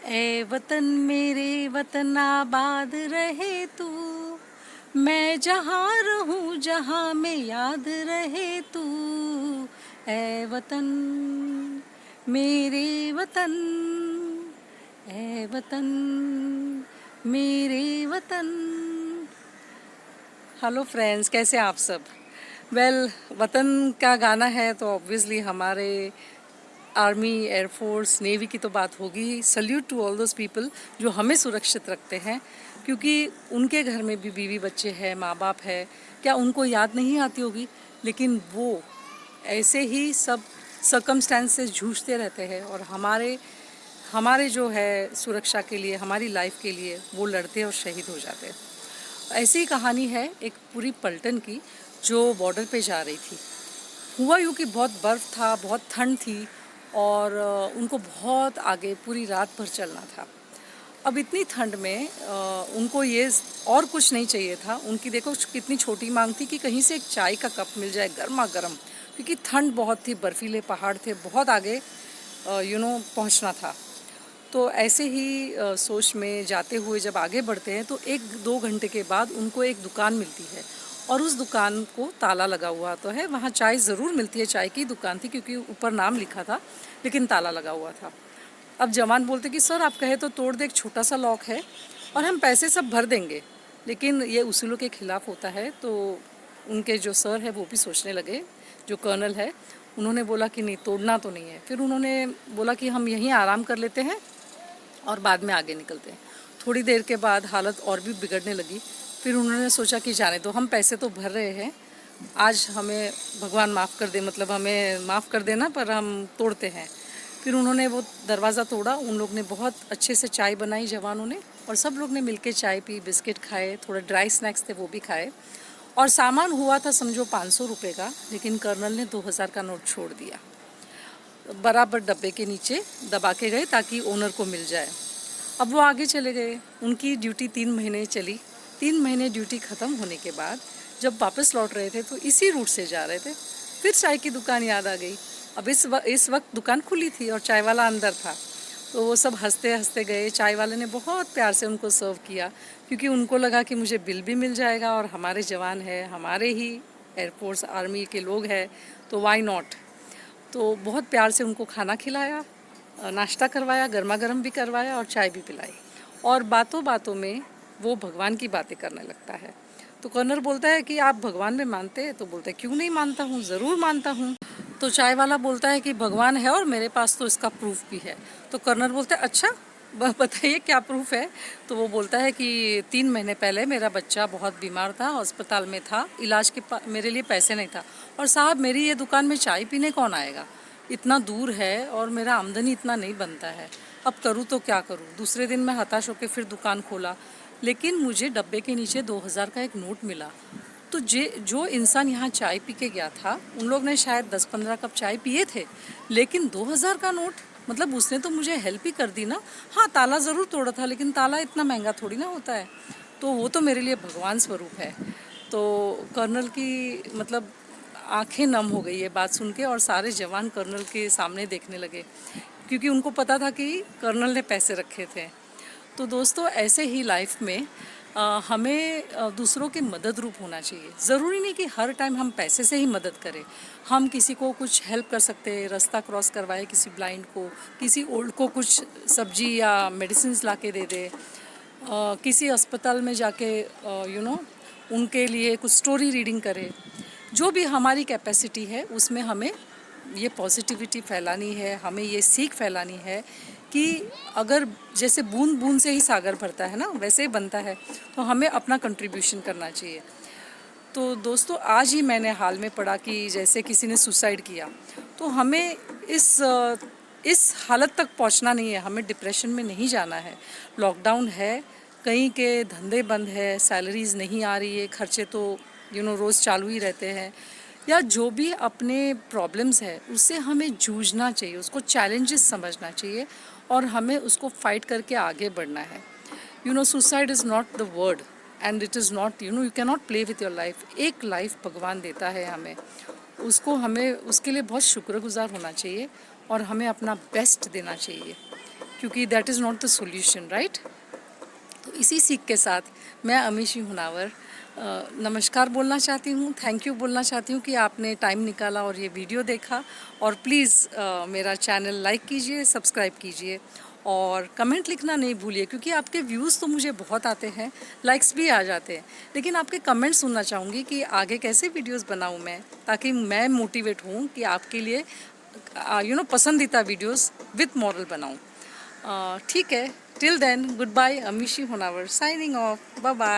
ए वतन मेरे वतन आबाद रहे तू, मैं जहाँ रहूँ जहाँ में याद रहे तू। ए वतन मेरे वतन, ए वतन मेरे वतन। हेलो फ्रेंड्स, कैसे आप सब? वतन का गाना है तो ऑब्वियसली हमारे आर्मी, एयरफोर्स, नेवी की तो बात होगी ही। Salute to all those people जो हमें सुरक्षित रखते हैं, क्योंकि उनके घर में भी बीवी बच्चे हैं, माँ बाप है। क्या उनको याद नहीं आती होगी? लेकिन वो ऐसे ही सब सर्कमस्टेंसेस जूझते रहते हैं और हमारे जो है सुरक्षा के लिए, हमारी लाइफ के लिए वो लड़ते और शहीद हो जाते हैं। ऐसी ही कहानी है एक पूरी पलटन की जो बॉर्डर पे जा रही थी। हुआ यूँ कि बहुत बर्फ़ था, बहुत ठंड थी और उनको बहुत आगे पूरी रात भर चलना था। अब इतनी ठंड में उनको ये और कुछ नहीं चाहिए था। उनकी देखो कितनी छोटी मांग थी कि कहीं से एक चाय का कप मिल जाए गर्मा गर्म, क्योंकि ठंड बहुत थी, बर्फीले पहाड़ थे, बहुत आगे पहुंचना था। तो ऐसे ही सोच में जाते हुए जब आगे बढ़ते हैं तो 1-2 घंटे के बाद उनको एक दुकान मिलती है और उस दुकान को ताला लगा हुआ तो है। वहाँ चाय ज़रूर मिलती है, चाय की दुकान थी क्योंकि ऊपर नाम लिखा था, लेकिन ताला लगा हुआ था। अब जवान बोलते कि सर आप कहे तो तोड़ दे, एक छोटा सा लॉक है और हम पैसे सब भर देंगे। लेकिन ये उसूलों के खिलाफ होता है। तो उनके जो सर है वो भी सोचने लगे, जो कर्नल है, उन्होंने बोला कि नहीं, तोड़ना तो नहीं है। फिर उन्होंने बोला कि हम यहीं आराम कर लेते हैं और बाद में आगे निकलते हैं। थोड़ी देर के बाद हालत और भी बिगड़ने लगी। फिर उन्होंने सोचा कि जाने दो, हम पैसे तो भर रहे हैं, आज हमें भगवान माफ़ कर दे, मतलब हमें माफ़ कर देना, पर हम तोड़ते हैं। फिर उन्होंने वो दरवाज़ा तोड़ा। उन लोग ने बहुत अच्छे से चाय बनाई जवानों ने, और सब लोग ने मिलके चाय पी, बिस्किट खाए, थोड़े ड्राई स्नैक्स थे वो भी खाए। और सामान हुआ था समझो 500 रुपये का, लेकिन कर्नल ने 2000 का नोट छोड़ दिया, बराबर डब्बे के नीचे दबा के गए ताकि ओनर को मिल जाए। अब वो आगे चले गए। उनकी ड्यूटी 3 महीने चली। 3 महीने ड्यूटी ख़त्म होने के बाद जब वापस लौट रहे थे तो इसी रूट से जा रहे थे, फिर चाय की दुकान याद आ गई। अब इस वक्त दुकान खुली थी और चाय वाला अंदर था। तो वो सब हंसते हंसते गए। चाय वाले ने बहुत प्यार से उनको सर्व किया, क्योंकि उनको लगा कि मुझे बिल भी मिल जाएगा और हमारे जवान हैं, हमारे ही एयरफोर्स आर्मी के लोग हैं, तो वाई नॉट। तो बहुत प्यार से उनको खाना खिलाया, नाश्ता करवाया, गर्मा गर्म भी करवाया और चाय भी पिलाई। और बातों बातों में वो भगवान की बातें करने लगता है। तो कर्नल बोलता है कि आप भगवान में मानते हैं? तो बोलता है क्यों नहीं मानता हूँ, ज़रूर मानता हूँ। तो चाय वाला बोलता है कि भगवान है और मेरे पास तो इसका प्रूफ भी है। तो कर्नल बोलता है अच्छा, बताइए क्या प्रूफ है? तो वो बोलता है कि 3 महीने पहले मेरा बच्चा बहुत बीमार था, अस्पताल में था, इलाज के मेरे लिए पैसे नहीं था, और साहब मेरी ये दुकान में चाय पीने कौन आएगा, इतना दूर है और मेरा आमदनी इतना नहीं बनता है, अब करूँ तो क्या करूँ। दूसरे दिन मैं हताश होकर फिर दुकान खोला, लेकिन मुझे डब्बे के नीचे 2000 का एक नोट मिला। तो जो इंसान यहाँ चाय पी के गया था, उन लोग ने शायद 10-15 कप चाय पिए थे, लेकिन 2000 का नोट, मतलब उसने तो मुझे हेल्प ही कर दी ना। हाँ, ताला ज़रूर तोड़ा था, लेकिन ताला इतना महंगा थोड़ी ना होता है। तो वो तो मेरे लिए भगवान स्वरूप है। तो कर्नल की मतलब आंखें नम हो गई ये बात सुन के, और सारे जवान कर्नल के सामने देखने लगे, क्योंकि उनको पता था कि कर्नल ने पैसे रखे थे। तो दोस्तों, ऐसे ही लाइफ में हमें दूसरों के मदद रूप होना चाहिए। ज़रूरी नहीं कि हर टाइम हम पैसे से ही मदद करें। हम किसी को कुछ हेल्प कर सकते हैं, रास्ता क्रॉस करवाए किसी ब्लाइंड को, किसी ओल्ड को कुछ सब्जी या मेडिसिन ला के दे दे, किसी अस्पताल में जाके उनके लिए कुछ स्टोरी रीडिंग करें। जो भी हमारी कैपेसिटी है उसमें हमें ये पॉजिटिविटी फैलानी है, हमें ये सीख फैलानी है कि अगर जैसे बूंद बूंद से ही सागर भरता है ना, वैसे ही बनता है, तो हमें अपना कंट्रीब्यूशन करना चाहिए। तो दोस्तों, आज ही मैंने हाल में पढ़ा कि जैसे किसी ने सुसाइड किया, तो हमें इस हालत तक पहुंचना नहीं है, हमें डिप्रेशन में नहीं जाना है। लॉकडाउन है, कहीं के धंधे बंद है, सैलरीज नहीं आ रही है, खर्चे तो रोज़ चालू ही रहते हैं, या जो भी अपने प्रॉब्लम्स है उससे हमें जूझना चाहिए, उसको चैलेंजेस समझना चाहिए और हमें उसको फाइट करके आगे बढ़ना है। Suicide is not the word and it is not, you can not play with your life. एक लाइफ भगवान देता है हमें, हमें उसके लिए बहुत शुक्रगुजार होना चाहिए और हमें अपना बेस्ट देना चाहिए। क्योंकि that is not the solution, right. तो इसी सीख के साथ मैं अमीशी हुनावर नमस्कार बोलना चाहती हूँ, थैंक यू बोलना चाहती हूँ कि आपने टाइम निकाला और ये वीडियो देखा। और प्लीज़ मेरा चैनल लाइक कीजिए, सब्सक्राइब कीजिए और कमेंट लिखना नहीं भूलिए, क्योंकि आपके व्यूज़ तो मुझे बहुत आते हैं, लाइक्स भी आ जाते हैं, लेकिन आपके कमेंट सुनना चाहूँगी कि आगे कैसे वीडियोस बनाऊँ मैं, ताकि मैं मोटिवेट हूँ कि आपके लिए पसंदीदा वीडियोस विथ मॉरल बनाऊँ। ठीक है, till then goodbye, Amishi Honavar signing off, bye bye.